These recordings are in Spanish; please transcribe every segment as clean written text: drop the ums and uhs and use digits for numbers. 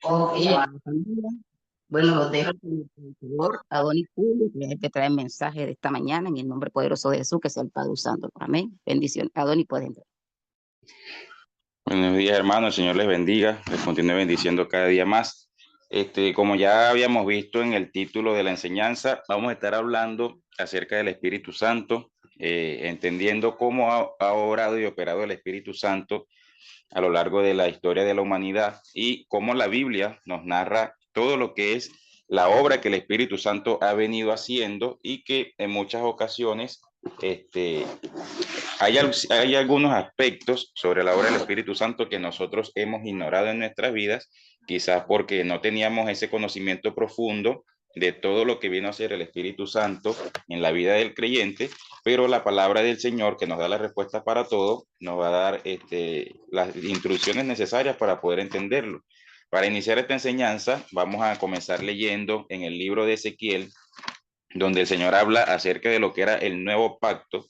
Ok, amada familia. Bueno, los dejo con el Señor Adonis Julio, que es el que trae el mensaje de esta mañana en el nombre poderoso de Jesús, que sea el Padre usándolo. Amén. Bendición. Adonis, puede entrar. Buenos días, hermanos. El Señor les bendiga, les continúe bendiciendo cada día más. Como ya habíamos visto en el título de la enseñanza, vamos a estar hablando acerca del Espíritu Santo, entendiendo cómo ha obrado y operado el Espíritu Santo a lo largo de la historia de la humanidad y cómo la Biblia nos narra todo lo que es la obra que el Espíritu Santo ha venido haciendo y que en muchas ocasiones este, hay algunos aspectos sobre la obra del Espíritu Santo que nosotros hemos ignorado en nuestras vidas, quizás porque no teníamos ese conocimiento profundo de todo lo que vino a ser el Espíritu Santo en la vida del creyente, pero la palabra del Señor, que nos da la respuesta para todo, nos va a dar las instrucciones necesarias para poder entenderlo. Para iniciar esta enseñanza, vamos a comenzar leyendo en el libro de Ezequiel, donde el Señor habla acerca de lo que era el nuevo pacto.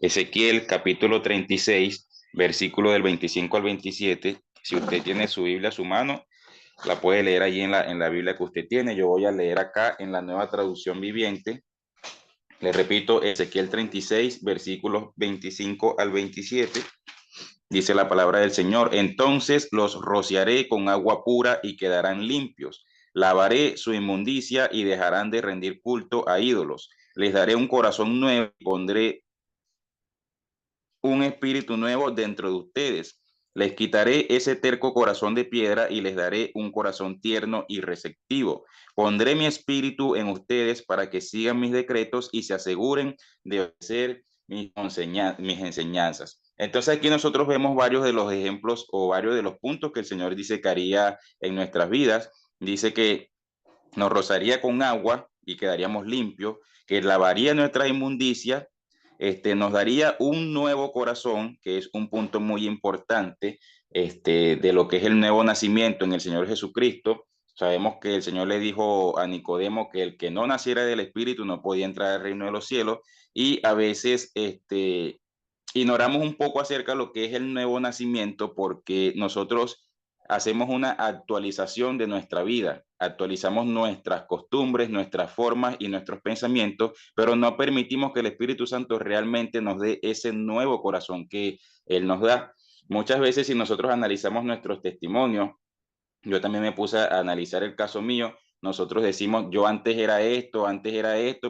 Ezequiel capítulo 36, versículo del 25 al 27. Si usted tiene su Biblia a su mano, la puede leer allí en la Biblia que usted tiene. Yo voy a leer acá en la nueva traducción viviente. Le repito, Ezequiel 36, versículos 25 al 27. Dice la palabra del Señor: entonces los rociaré con agua pura y quedarán limpios. Lavaré su inmundicia y dejarán de rendir culto a ídolos. Les daré un corazón nuevo y pondré un espíritu nuevo dentro de ustedes. Les quitaré ese terco corazón de piedra y les daré un corazón tierno y receptivo. Pondré mi espíritu en ustedes para que sigan mis decretos y se aseguren de obedecer mis enseñanzas. Entonces aquí nosotros vemos varios de los ejemplos o varios de los puntos que el Señor dice que haría en nuestras vidas. Dice que nos rozaría con agua y quedaríamos limpios, que lavaría nuestra inmundicia, nos daría un nuevo corazón, que es un punto muy importante de lo que es el nuevo nacimiento en el Señor Jesucristo. Sabemos que el Señor le dijo a Nicodemo que el que no naciera del Espíritu no podía entrar al reino de los cielos, y a veces ignoramos un poco acerca de lo que es el nuevo nacimiento porque nosotros hacemos una actualización de nuestra vida, actualizamos nuestras costumbres, nuestras formas y nuestros pensamientos, pero no permitimos que el Espíritu Santo realmente nos dé ese nuevo corazón que Él nos da. Muchas veces, si nosotros analizamos nuestros testimonios, yo también me puse a analizar el caso mío. Nosotros decimos, yo antes era esto,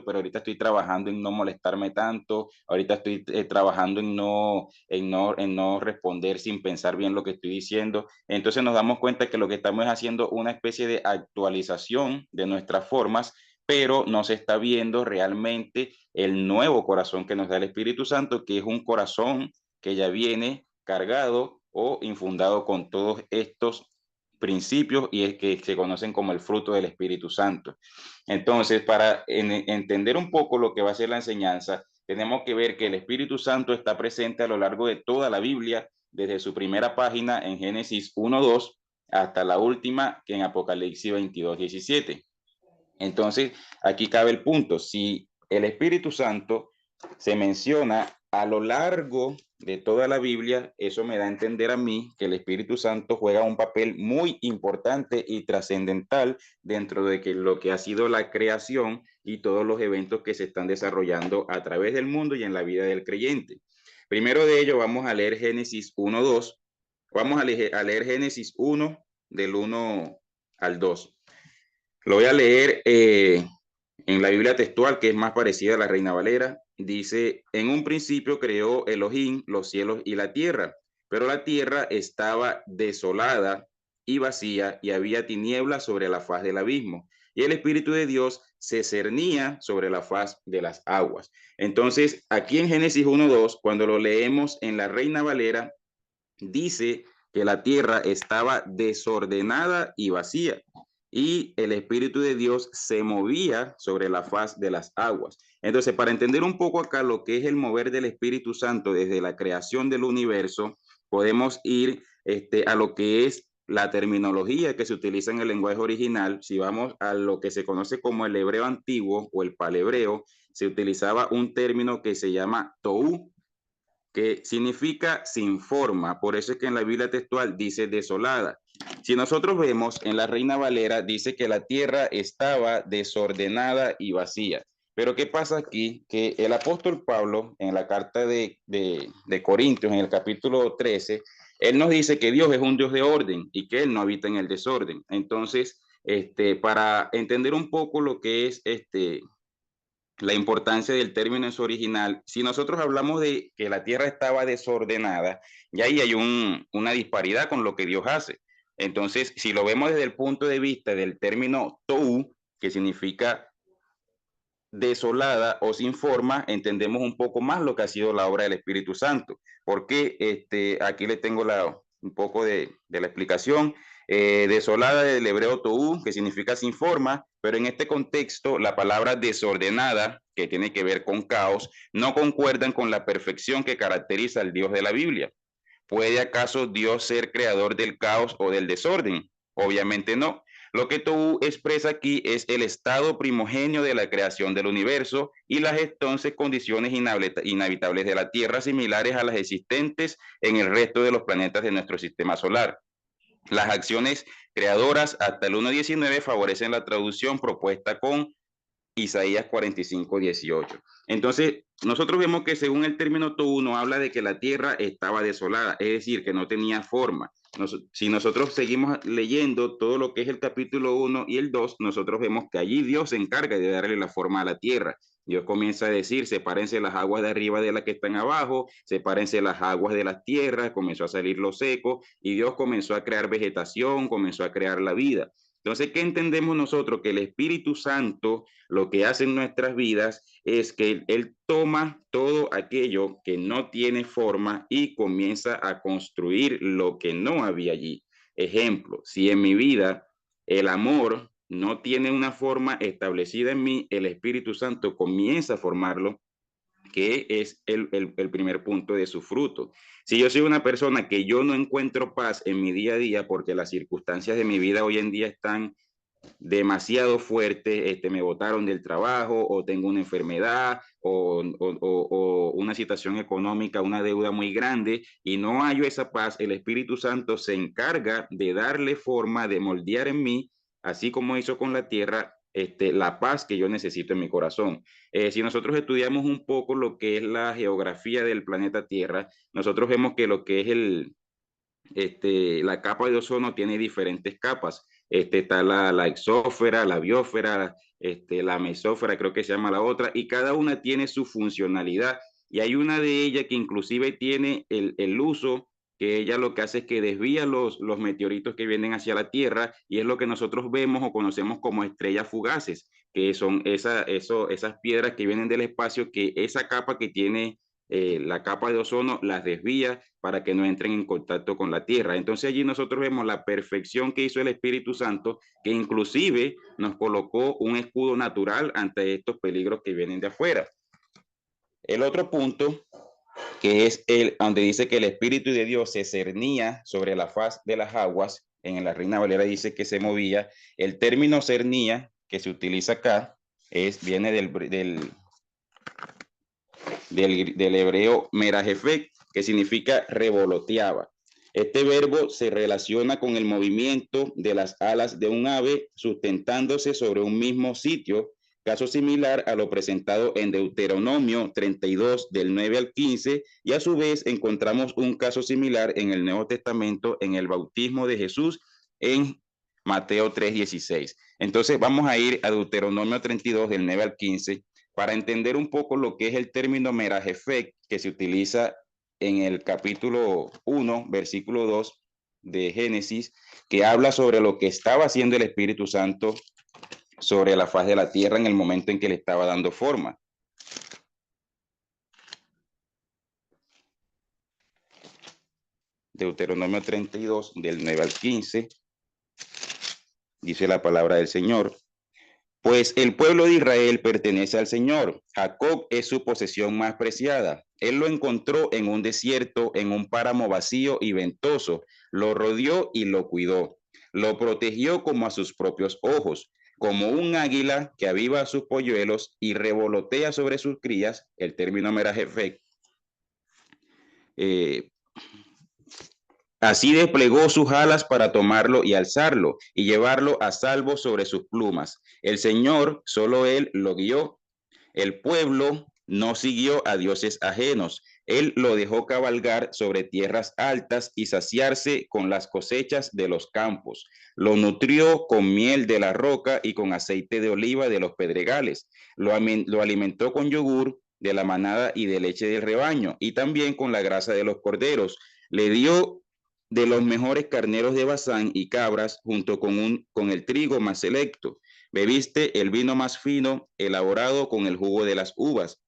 pero ahorita estoy trabajando en no molestarme tanto, ahorita estoy trabajando en no responder sin pensar bien lo que estoy diciendo. Entonces nos damos cuenta que lo que estamos es haciendo una especie de actualización de nuestras formas, pero no se está viendo realmente el nuevo corazón que nos da el Espíritu Santo, que es un corazón que ya viene cargado o infundado con todos estos principios y es que se conocen como el fruto del Espíritu Santo. Entonces, para entender un poco lo que va a ser la enseñanza, tenemos que ver que el Espíritu Santo está presente a lo largo de toda la Biblia, desde su primera página en Génesis 1:2 hasta la última que en Apocalipsis 22:17. Entonces, aquí cabe el punto: si el Espíritu Santo se menciona a lo largo de toda la Biblia, eso me da a entender a mí que el Espíritu Santo juega un papel muy importante y trascendental dentro de lo que ha sido la creación y todos los eventos que se están desarrollando a través del mundo y en la vida del creyente. Primero de ello, vamos a leer Génesis 1:2. Vamos a leer Génesis 1 del 1 al 2. Lo voy a leer en la Biblia textual, que es más parecida a la Reina Valera. Dice: en un principio creó Elohim los cielos y la tierra, pero la tierra estaba desolada y vacía, y había tinieblas sobre la faz del abismo, y el Espíritu de Dios se cernía sobre la faz de las aguas. Entonces, aquí en Génesis 1:2, cuando lo leemos en la Reina Valera, dice que la tierra estaba desordenada y vacía, y el Espíritu de Dios se movía sobre la faz de las aguas. Entonces, para entender un poco acá lo que es el mover del Espíritu Santo desde la creación del universo, podemos ir a lo que es la terminología que se utiliza en el lenguaje original. Si vamos a lo que se conoce como el hebreo antiguo o el palhebreo, se utilizaba un término que se llama tohu, que significa sin forma. Por eso es que en la Biblia textual dice desolada. Si nosotros vemos en la Reina Valera, dice que la tierra estaba desordenada y vacía. Pero ¿qué pasa aquí? Que el apóstol Pablo, en la carta de Corintios, en el capítulo 13, él nos dice que Dios es un Dios de orden y que Él no habita en el desorden. Entonces, para entender un poco lo que es la importancia del término en su original, si nosotros hablamos de que la tierra estaba desordenada, ya ahí hay una disparidad con lo que Dios hace. Entonces, si lo vemos desde el punto de vista del término tou, que significa desolada o sin forma, entendemos un poco más lo que ha sido la obra del Espíritu Santo. Porque aquí le tengo un poco de la explicación. Desolada del hebreo toú, que significa sin forma, pero en este contexto la palabra desordenada, que tiene que ver con caos, no concuerdan con la perfección que caracteriza al Dios de la Biblia. ¿Puede acaso Dios ser creador del caos o del desorden? Obviamente no. Lo que Tou expresa aquí es el estado primogenio de la creación del universo y las entonces condiciones inhabitables de la Tierra similares a las existentes en el resto de los planetas de nuestro sistema solar. Las acciones creadoras hasta el 1.19 favorecen la traducción propuesta con Isaías 45:18. Entonces, nosotros vemos que según el término Tou no habla de que la tierra estaba desolada, es decir, que no tenía forma. Si nosotros seguimos leyendo todo lo que es el capítulo 1 y el 2, nosotros vemos que allí Dios se encarga de darle la forma a la tierra. Dios comienza a decir, sepárense las aguas de arriba de las que están abajo, sepárense las aguas de las tierras, comenzó a salir lo seco y Dios comenzó a crear vegetación, comenzó a crear la vida. Entonces, ¿qué entendemos nosotros? Que el Espíritu Santo lo que hace en nuestras vidas es que Él toma todo aquello que no tiene forma y comienza a construir lo que no había allí. Ejemplo, si en mi vida el amor no tiene una forma establecida en mí, el Espíritu Santo comienza a formarlo, que es el primer punto de su fruto. Si yo soy una persona que yo no encuentro paz en mi día a día porque las circunstancias de mi vida hoy en día están demasiado fuertes, me botaron del trabajo o tengo una enfermedad o una situación económica, una deuda muy grande y no hallo esa paz, el Espíritu Santo se encarga de darle forma, de moldear en mí, así como hizo con la tierra, la paz que yo necesito en mi corazón. Si nosotros estudiamos un poco lo que es la geografía del planeta Tierra, nosotros vemos que lo que es la capa de ozono tiene diferentes capas. Está la exósfera, la biosfera, la mesósfera, creo que se llama la otra, y cada una tiene su funcionalidad. Y hay una de ellas que inclusive tiene el uso, que ella lo que hace es que desvía los meteoritos que vienen hacia la Tierra, y es lo que nosotros vemos o conocemos como estrellas fugaces, que son esas piedras que vienen del espacio, que esa capa que tiene la capa de ozono las desvía para que no entren en contacto con la tierra. Entonces allí nosotros vemos la perfección que hizo el Espíritu Santo, que inclusive nos colocó un escudo natural ante estos peligros que vienen de afuera. El otro punto, que es donde dice que el Espíritu de Dios se cernía sobre la faz de las aguas, en la Reina Valera dice que se movía. El término cernía que se utiliza acá viene del hebreo merajefek, que significa revoloteaba. Este verbo se relaciona con el movimiento de las alas de un ave sustentándose sobre un mismo sitio, caso similar a lo presentado en Deuteronomio 32 del 9 al 15, y a su vez encontramos un caso similar en el Nuevo Testamento en el bautismo de Jesús en Mateo 3:16. Entonces vamos a ir a Deuteronomio 32 del 9 al 15 para entender un poco lo que es el término merajefek que se utiliza en el capítulo 1, versículo 2 de Génesis, que habla sobre lo que estaba haciendo el Espíritu Santo sobre la faz de la tierra en el momento en que le estaba dando forma. Deuteronomio 32, del 9 al 15, dice la palabra del Señor. Pues el pueblo de Israel pertenece al Señor. Jacob es su posesión más preciada. Él lo encontró en un desierto, en un páramo vacío y ventoso. Lo rodeó y lo cuidó. Lo protegió como a sus propios ojos, como un águila que aviva a sus polluelos y revolotea sobre sus crías. El término merajefek Así desplegó sus alas para tomarlo y alzarlo y llevarlo a salvo sobre sus plumas. El Señor, solo Él lo guió. El pueblo no siguió a dioses ajenos. Él lo dejó cabalgar sobre tierras altas y saciarse con las cosechas de los campos. Lo nutrió con miel de la roca y con aceite de oliva de los pedregales. Lo alimentó con yogur de la manada y de leche del rebaño, y también con la grasa de los corderos. Le dio de los mejores carneros de Basán y cabras, junto con el trigo más selecto. Bebiste el vino más fino, elaborado con el jugo de las uvas.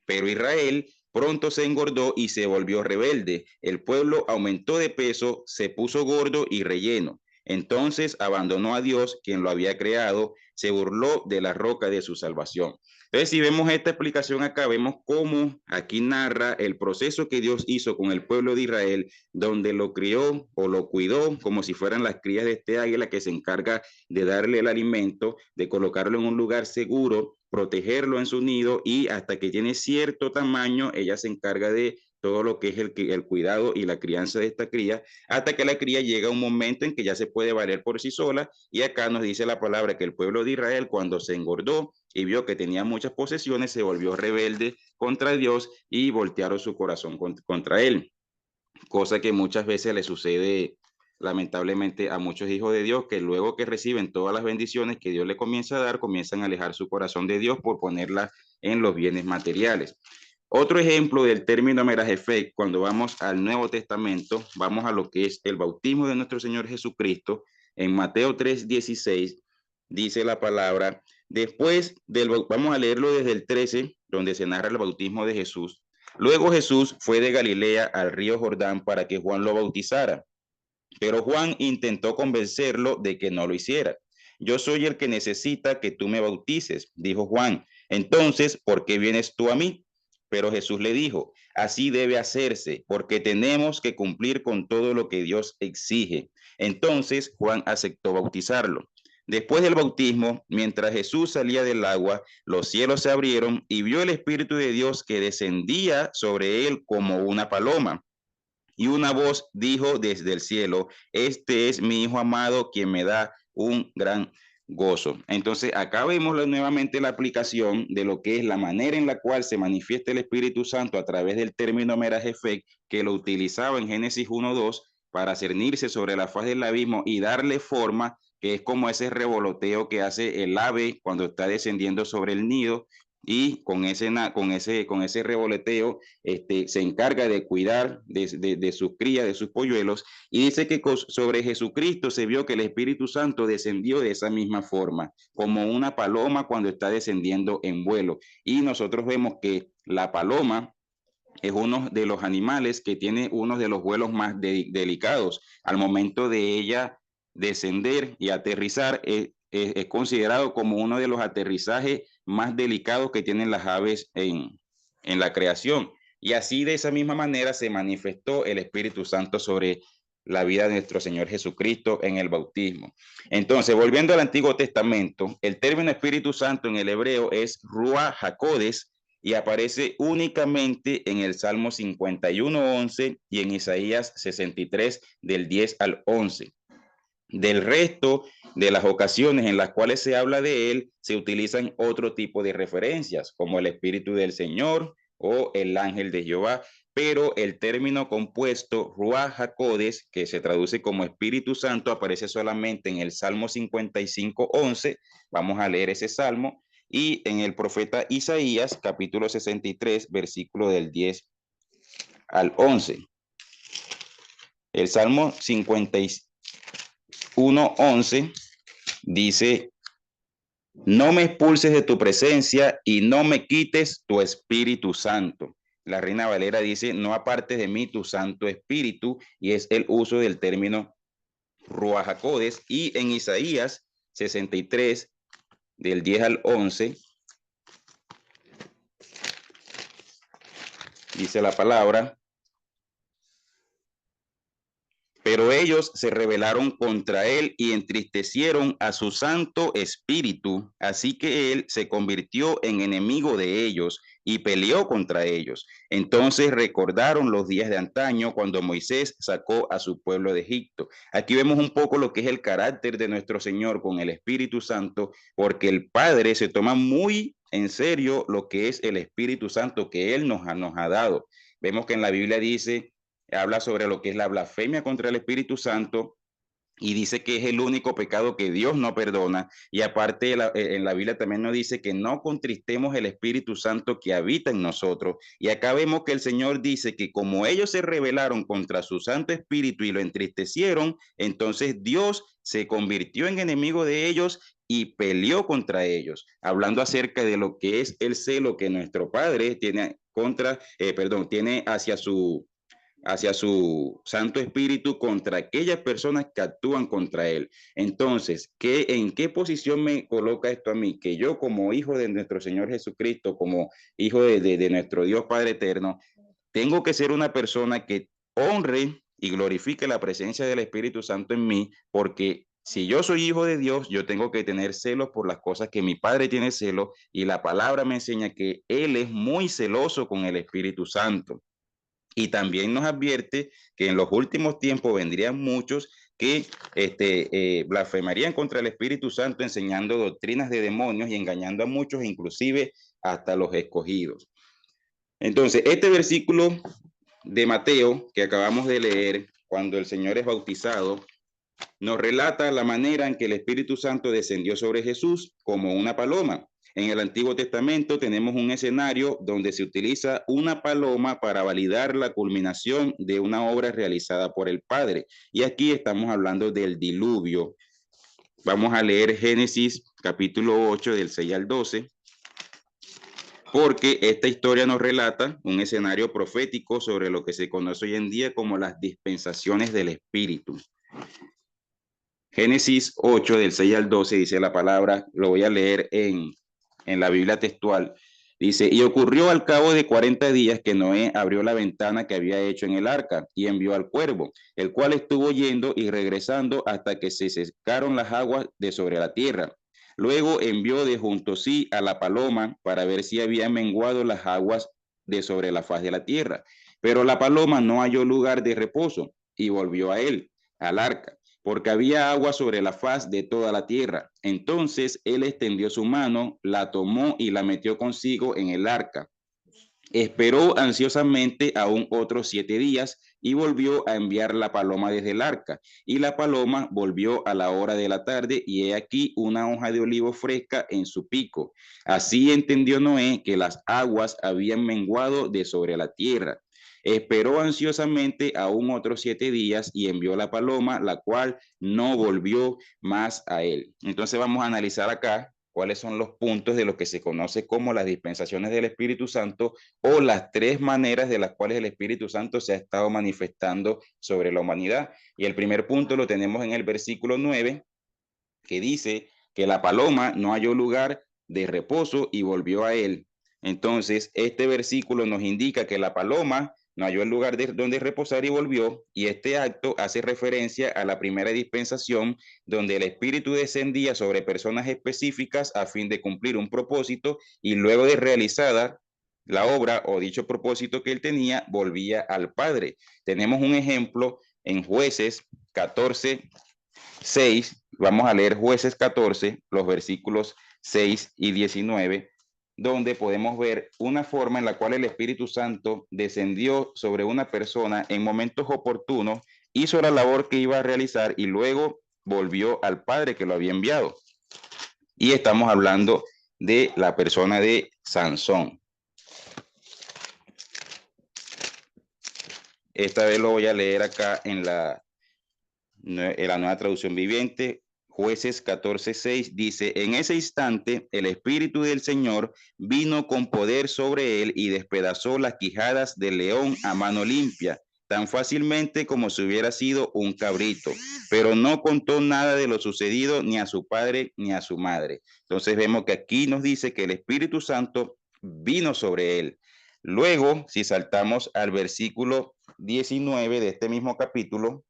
Pero Israel pronto se engordó y se volvió rebelde. El pueblo aumentó de peso, se puso gordo y relleno. Entonces abandonó a Dios, quien lo había creado, se burló de la roca de su salvación. Entonces, si vemos esta explicación acá, vemos cómo aquí narra el proceso que Dios hizo con el pueblo de Israel, donde lo crió o lo cuidó como si fueran las crías de este águila que se encarga de darle el alimento, de colocarlo en un lugar seguro, protegerlo en su nido, y hasta que tiene cierto tamaño, ella se encarga de todo lo que es el cuidado y la crianza de esta cría, hasta que la cría llega a un momento en que ya se puede valer por sí sola. Y acá nos dice la palabra que el pueblo de Israel, cuando se engordó y vio que tenía muchas posesiones, se volvió rebelde contra Dios y voltearon su corazón contra él, cosa que muchas veces le sucede lamentablemente a muchos hijos de Dios, que luego que reciben todas las bendiciones que Dios le comienza a dar, comienzan a alejar su corazón de Dios por ponerla en los bienes materiales. Otro ejemplo del término Merajefek, cuando vamos al Nuevo Testamento, vamos a lo que es el bautismo de nuestro Señor Jesucristo. En Mateo 3:16 dice la palabra, vamos a leerlo desde el 13, donde se narra el bautismo de Jesús. Luego Jesús fue de Galilea al río Jordán para que Juan lo bautizara, pero Juan intentó convencerlo de que no lo hiciera. Yo soy el que necesita que tú me bautices, dijo Juan. Entonces, ¿por qué vienes tú a mí? Pero Jesús le dijo, así debe hacerse, porque tenemos que cumplir con todo lo que Dios exige. Entonces Juan aceptó bautizarlo. Después del bautismo, mientras Jesús salía del agua, los cielos se abrieron y vio el Espíritu de Dios que descendía sobre él como una paloma. Y una voz dijo desde el cielo, este es mi Hijo amado, quien me da un gran gozo. Entonces, acá vemos nuevamente la aplicación de lo que es la manera en la cual se manifiesta el Espíritu Santo a través del término Merajefek, que lo utilizaba en Génesis 1:2 para cernirse sobre la faz del abismo y darle forma, que es como ese revoloteo que hace el ave cuando está descendiendo sobre el nido, y con ese revoleteo se encarga de cuidar de sus crías, de sus polluelos, y dice que sobre Jesucristo se vio que el Espíritu Santo descendió de esa misma forma, como una paloma cuando está descendiendo en vuelo. Y nosotros vemos que la paloma es uno de los animales que tiene uno de los vuelos más delicados. Al momento de ella descender y aterrizar, es considerado como uno de los aterrizajes más delicados que tienen las aves en la creación. Y así, de esa misma manera, se manifestó el Espíritu Santo sobre la vida de nuestro Señor Jesucristo en el bautismo. Entonces, volviendo al Antiguo Testamento, el término Espíritu Santo en el hebreo es Ruach HaKodesh, y aparece únicamente en el Salmo 51:11 y en Isaías 63 del 10 al 11. Del resto de las ocasiones en las cuales se habla de él, se utilizan otro tipo de referencias, como el Espíritu del Señor o el ángel de Jehová, pero el término compuesto Ruach HaKodesh, que se traduce como Espíritu Santo, aparece solamente en el Salmo 55:11. Vamos a leer ese salmo, y en el profeta Isaías, capítulo 63, versículo del 10 al 11. El Salmo 51:11 dice, no me expulses de tu presencia y no me quites tu Espíritu Santo. La Reina Valera dice, no apartes de mí tu Santo Espíritu, y es el uso del término Ruach HaKodesh. Y en Isaías 63, del 10 al 11, dice la palabra, Pero ellos se rebelaron contra él y entristecieron a su Santo Espíritu, así que él se convirtió en enemigo de ellos y peleó contra ellos. Entonces recordaron los días de antaño cuando Moisés sacó a su pueblo de Egipto. Aquí vemos un poco lo que es el carácter de nuestro Señor con el Espíritu Santo, porque el Padre se toma muy en serio lo que es el Espíritu Santo que Él nos ha dado. Vemos que en la Biblia dice, habla sobre lo que es la blasfemia contra el Espíritu Santo, y dice que es el único pecado que Dios no perdona. Y aparte en la Biblia también nos dice que no contristemos el Espíritu Santo que habita en nosotros. Y acá vemos que el Señor dice que como ellos se rebelaron contra su Santo Espíritu y lo entristecieron, entonces Dios se convirtió en enemigo de ellos y peleó contra ellos, hablando acerca de lo que es el celo que nuestro Padre tiene tiene hacia su Santo Espíritu contra aquellas personas que actúan contra él. Entonces, ¿en qué posición me coloca esto a mí? Que yo como hijo de nuestro Señor Jesucristo, como hijo de nuestro Dios Padre Eterno, tengo que ser una persona que honre y glorifique la presencia del Espíritu Santo en mí, porque si yo soy hijo de Dios, yo tengo que tener celos por las cosas que mi Padre tiene celo, y la palabra me enseña que Él es muy celoso con el Espíritu Santo. Y también nos advierte que en los últimos tiempos vendrían muchos que blasfemarían contra el Espíritu Santo, enseñando doctrinas de demonios y engañando a muchos, inclusive hasta los escogidos. Entonces, este versículo de Mateo que acabamos de leer, cuando el Señor es bautizado, nos relata la manera en que el Espíritu Santo descendió sobre Jesús como una paloma. En el Antiguo Testamento tenemos un escenario donde se utiliza una paloma para validar la culminación de una obra realizada por el Padre. Y aquí estamos hablando del diluvio. Vamos a leer Génesis capítulo 8 del 6 al 12, porque esta historia nos relata un escenario profético sobre lo que se conoce hoy en día como las dispensaciones del Espíritu. Génesis 8 del 6 al 12 dice la palabra, lo voy a leer en la Biblia textual. Dice, y ocurrió al cabo de 40 días que Noé abrió la ventana que había hecho en el arca y envió al cuervo, el cual estuvo yendo y regresando hasta que se secaron las aguas de sobre la tierra. Luego envió de junto sí a la paloma para ver si había menguado las aguas de sobre la faz de la tierra. Pero la paloma no halló lugar de reposo y volvió a él, al arca, porque había agua sobre la faz de toda la tierra. Entonces él extendió su mano, la tomó y la metió consigo en el arca. Esperó ansiosamente aún otros 7 días y volvió a enviar la paloma desde el arca. Y la paloma volvió a la hora de la tarde, y he aquí una hoja de olivo fresca en su pico. Así entendió Noé que las aguas habían menguado de sobre la tierra. Esperó ansiosamente aún otros 7 días y envió la paloma, la cual no volvió más a él. Entonces vamos a analizar acá cuáles son los puntos de lo que se conoce como las dispensaciones del Espíritu Santo, o las 3 maneras de las cuales el Espíritu Santo se ha estado manifestando sobre la humanidad. Y el primer punto lo tenemos en el versículo 9, que dice que la paloma no halló lugar de reposo y volvió a él. Entonces, este versículo nos indica que la paloma no halló el lugar donde reposar y volvió, y este acto hace referencia a la primera dispensación, donde el Espíritu descendía sobre personas específicas a fin de cumplir un propósito, y luego de realizada la obra o dicho propósito que él tenía, volvía al Padre. Tenemos un ejemplo en Jueces 14, 6, vamos a leer Jueces 14, los versículos 6 y 19, donde podemos ver una forma en la cual el Espíritu Santo descendió sobre una persona en momentos oportunos, hizo la labor que iba a realizar y luego volvió al Padre que lo había enviado. Y estamos hablando de la persona de Sansón. Esta vez lo voy a leer acá en la Nueva Traducción Viviente. Jueces 14:6 dice, en ese instante el Espíritu del Señor vino con poder sobre él y despedazó las quijadas del león a mano limpia, tan fácilmente como si hubiera sido un cabrito, pero no contó nada de lo sucedido ni a su padre ni a su madre. Entonces vemos que aquí nos dice que el Espíritu Santo vino sobre él. Luego, si saltamos al versículo 19 de este mismo capítulo,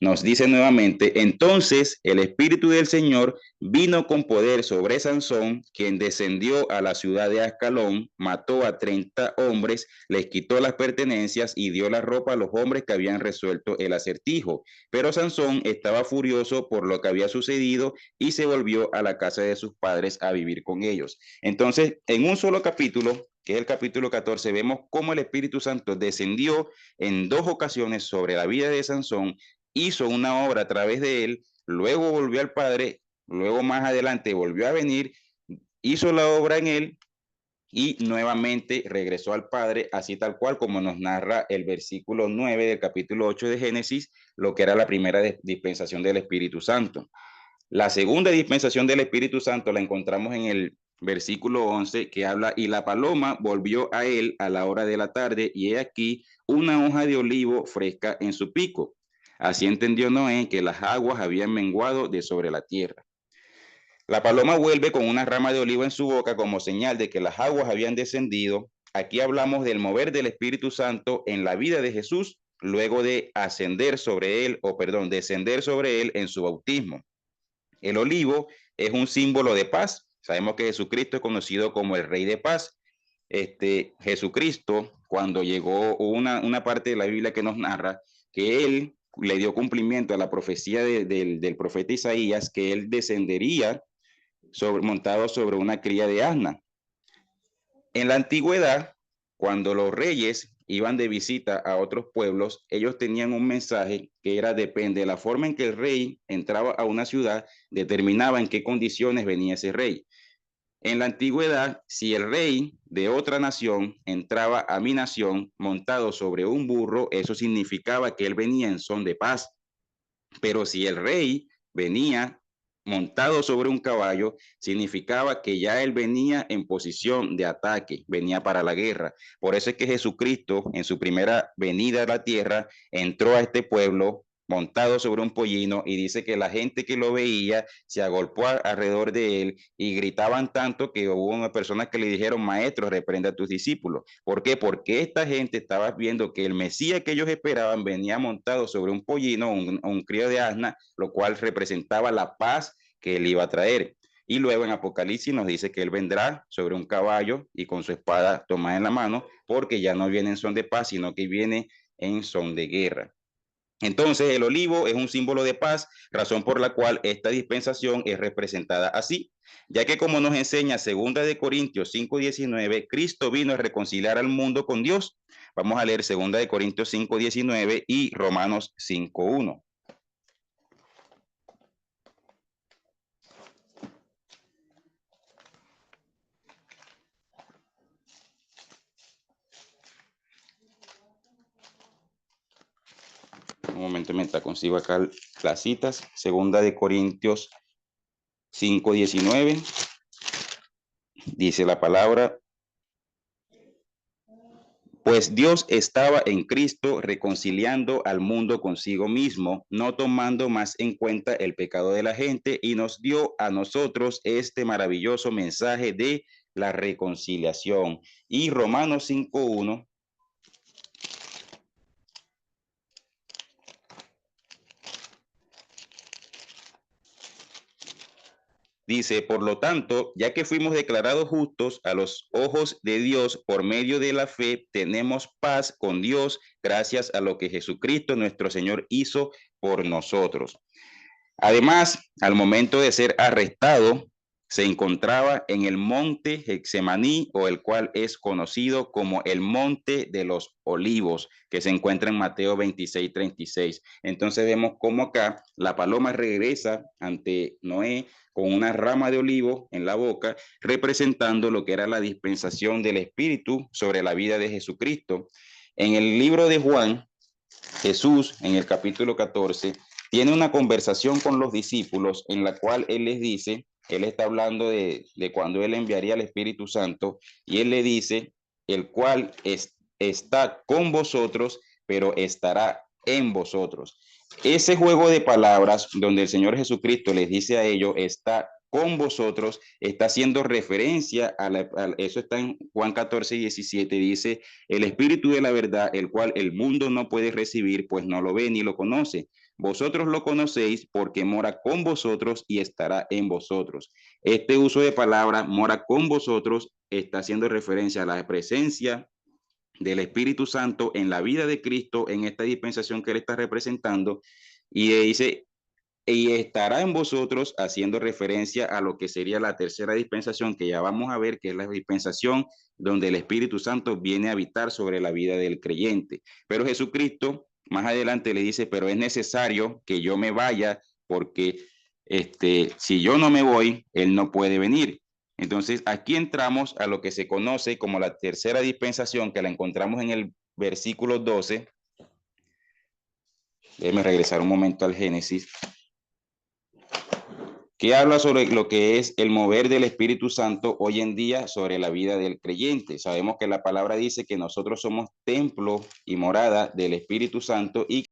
nos dice nuevamente, entonces el Espíritu del Señor vino con poder sobre Sansón, quien descendió a la ciudad de Ascalón, mató a 30 hombres, les quitó las pertenencias y dio la ropa a los hombres que habían resuelto el acertijo. Pero Sansón estaba furioso por lo que había sucedido y se volvió a la casa de sus padres a vivir con ellos. Entonces, en un solo capítulo, que es el capítulo 14, vemos cómo el Espíritu Santo descendió en 2 ocasiones sobre la vida de Sansón, hizo una obra a través de él, luego volvió al Padre, luego más adelante volvió a venir, hizo la obra en él y nuevamente regresó al Padre, así tal cual como nos narra el versículo 9 del capítulo 8 de Génesis, lo que era la primera dispensación del Espíritu Santo. La segunda dispensación del Espíritu Santo la encontramos en el versículo 11, que habla, y la paloma volvió a él a la hora de la tarde, y he aquí una hoja de olivo fresca en su pico. Así entendió Noé que las aguas habían menguado de sobre la tierra. La paloma vuelve con una rama de olivo en su boca como señal de que las aguas habían descendido. Aquí hablamos del mover del Espíritu Santo en la vida de Jesús luego de ascender sobre él, descender sobre él en su bautismo. El olivo es un símbolo de paz. Sabemos que Jesucristo es conocido como el Rey de Paz. Jesucristo, cuando llegó, una parte de la Biblia que nos narra que él le dio cumplimiento a la profecía del profeta Isaías, que él descendería montado sobre una cría de asna. En la antigüedad, cuando los reyes iban de visita a otros pueblos, ellos tenían un mensaje que era, depende de la forma en que el rey entraba a una ciudad, determinaba en qué condiciones venía ese rey. En la antigüedad, si el rey de otra nación entraba a mi nación montado sobre un burro, eso significaba que él venía en son de paz. Pero si el rey venía montado sobre un caballo, significaba que ya él venía en posición de ataque, venía para la guerra. Por eso es que Jesucristo, en su primera venida a la tierra, entró a este pueblo montado sobre un pollino, y dice que la gente que lo veía se agolpó alrededor de él y gritaban tanto que hubo una persona que le dijeron, maestro, reprenda a tus discípulos. ¿Por qué? Porque esta gente estaba viendo que el Mesías que ellos esperaban venía montado sobre un pollino, un crío de asna, lo cual representaba la paz que él iba a traer. Y luego en Apocalipsis nos dice que él vendrá sobre un caballo y con su espada tomada en la mano, porque ya no viene en son de paz, sino que viene en son de guerra. Entonces el olivo es un símbolo de paz, razón por la cual esta dispensación es representada así, ya que como nos enseña 2 de Corintios 5:19, Cristo vino a reconciliar al mundo con Dios. Vamos a leer 2 de Corintios 5:19 y Romanos 5:1. Un momento mientras consigo acá las citas. 2 de Corintios 5:19 dice la palabra: pues Dios estaba en Cristo reconciliando al mundo consigo mismo, no tomando más en cuenta el pecado de la gente, y nos dio a nosotros este maravilloso mensaje de la reconciliación. Y Romanos 5:1 dice, por lo tanto, ya que fuimos declarados justos a los ojos de Dios por medio de la fe, tenemos paz con Dios gracias a lo que Jesucristo nuestro Señor hizo por nosotros. Además, al momento de ser arrestado, se encontraba en el monte Getsemaní, o el cual es conocido como el monte de los olivos, que se encuentra en Mateo 26:36. Entonces vemos cómo acá la paloma regresa ante Noé con una rama de olivo en la boca, representando lo que era la dispensación del Espíritu sobre la vida de Jesucristo. En el libro de Juan, Jesús, en el capítulo 14, tiene una conversación con los discípulos en la cual él les dice, él está hablando de cuando él enviaría al Espíritu Santo, y él le dice, el cual está con vosotros, pero estará en vosotros. Ese juego de palabras donde el Señor Jesucristo les dice a ellos, está con vosotros, está haciendo referencia eso está en Juan 14:17, dice, el Espíritu de la verdad, el cual el mundo no puede recibir, pues no lo ve ni lo conoce. Vosotros lo conocéis porque mora con vosotros y estará en vosotros. Este uso de palabra, mora con vosotros, está haciendo referencia a la presencia del Espíritu Santo en la vida de Cristo, en esta dispensación que él está representando, y dice, y estará en vosotros, haciendo referencia a lo que sería la tercera dispensación, que ya vamos a ver, que es la dispensación donde el Espíritu Santo viene a habitar sobre la vida del creyente. Pero Jesucristo más adelante le dice, pero es necesario que yo me vaya, porque si yo no me voy, él no puede venir. Entonces aquí entramos a lo que se conoce como la tercera dispensación, que la encontramos en el versículo 12. Déjeme regresar un momento al Génesis, que habla sobre lo que es el mover del Espíritu Santo hoy en día sobre la vida del creyente. Sabemos que la palabra dice que nosotros somos templo y morada del Espíritu Santo y